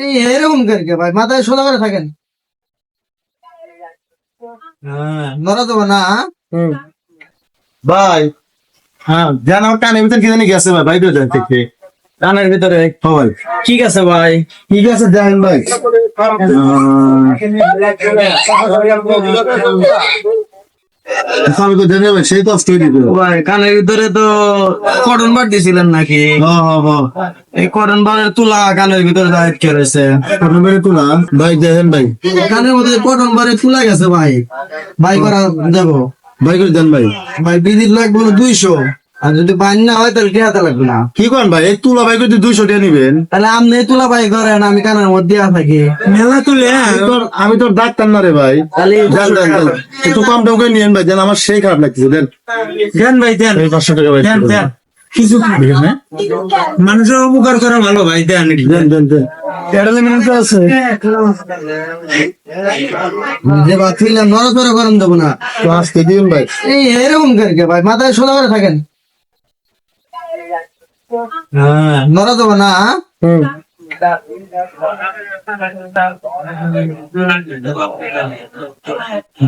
এই এরকম করকে ভাই মাথায় সোজা করে থাকেন। নড়া দেবো না। ভাই হ্যাঁ জান আমার কানের ভিতর কি জানি গেছে ভাই বাইরে যান থেকে কানের ভিতরে ভাই ঠিক আছে ভাই। ঠিক আছে দেন ভাই আমি তো জানি ভাই সেই কষ্ট দিতে ভাই কানের ভিতরে তো কটন বার দিছিলেন নাকি? এই কটন বারের তুলা কানের ভিতরে দাঁড়িয়ে করেছে। কটন বেড়ে তো না ভাই দেখেন ভাই কানের মধ্যে কটন বারে তুলা গেছে ভাই। ভাই করা দেবো ভাই করে দেন ভাই ভাই, বিদির লাগবে 200, আর যদি বাইন না হয় তাহলে টিহাতে লাগবে না। কি করেন ভাই এই তুলা ভাই করে 200 টাকা নিবেন তাহলে আপনি তুলা ভাই করেন, আমি কানের মধ্যে থাকি মেলা তুলে। আমি তোর ডাক্তার না রে ভাই তাহলে দেন দেন দেন। একটু কম দাম করে নিয়েন ভাই দেন আমার সেই খারাপ লাগছে দেন দেন ভাই দেন। এই 500 টাকা ভাই দেন দেন কিছু মানুষের উপকার করা ভালো ভাই, দেন দেন দেন দেন এটালে মিনিট আছে যে বাতিলে নড়াচড়া করেন দেবো না। তো আজকে দিন ভাই এই এরকম করকে ভাই মাথায় সোজা করে থাকেন। নড়া দেবো না।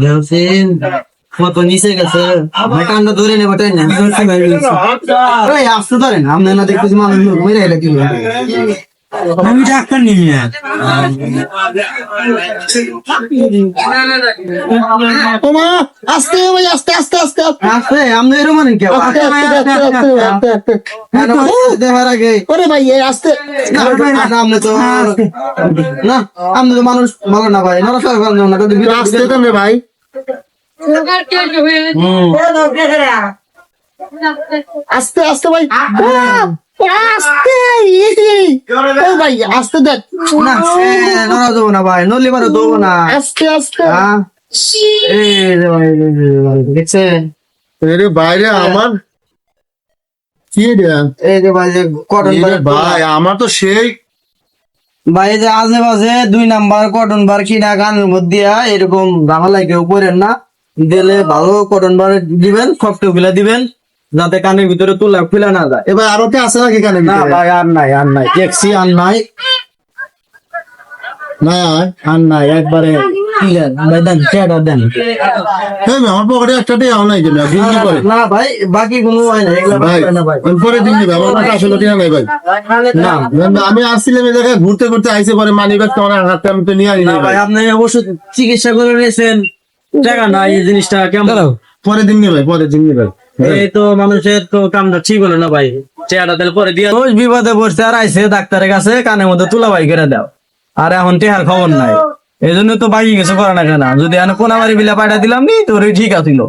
দেখছেন কত নিচে গেছে ভাই, কান্না ধরে নেবো তাই না? আসতে ধরেন আপনি না দেখতেছি মানুষ মেরে এটা কি আমি ডাক্তার নিবি না। ওমা আস্তে ভাই আস্তে আস্তে আস্তে আসতে আপনি এরকম মানে কেউ দেখার আগে ওরে ভাই এই আস্তে আপনি তো না, আপনি তো মানুষ ভালো না ভাই, নড়াচড়া করেন না আস্তে দেন রে ভাই আস্তে আস্তে ভাই আস্তে ও ভাই আস্তে দেখ না নড়া দেবো না ভাই, নলি মারা দেবো না। আস্তে আস্তে এই যে ভাই, দেখছেন এরে বাইরে আমার কি রে এই যে ভাই যে কটন ভাই আমার তো সেই ভাই যে আজে বাজে 2 নাম্বার কটন বার কিনা গানের মধ্যে এরকম ঝামেলা কেউ করেন না। দিলে ভালো কটন বার দিবেন, সফট গুলা দিবেন যাতে কানের ভিতরে তুলা খুলে না যায়। এবার আরো কে আছে নাকি কানে না ভাই আর নাই দেখছি আর নাই না একবারে ক্লিয়ার ভাই, দেন চেয়ারটা দেন। আমার পকেটে একটা টাকা নাই কেন বিক্রি করে না ভাই বাকি কোনো হয় না, এগুলা ভাই না ভাই। পরে দিন দিবে আমার কাছে আসলে টাকা নাই ভাই না আমি আসছিলাম এই জায়গায় ঘুরতে ঘুরতে আইসে পরে মানি ব্যাগ তো আমার হাতে আমি তো নিয়ে আনি না ভাই, আপনি অবশ্য চিকিৎসা করে নিয়েছেন, টাকা নাই, এই জিনিসটা কেমন? পরে দিন নি ভাই পরে দিন নি ভাই এই তো মানুষের তো কামটা ঠিক হলো না ভাই, চেহারা তেল পরে দিয়ে রোজ বিপদে পড়ছে আর আইসে ডাক্তারের কাছে কানের মধ্যে তুলা বাই করে দাও, আর এখন টেহার খবর নাই। এই জন্য তো বাকি কিছু করে না কেন, যদি আমি কোনাবাড়ি বিলা পাঠা দিলাম নি তোর ঠিক আছিল।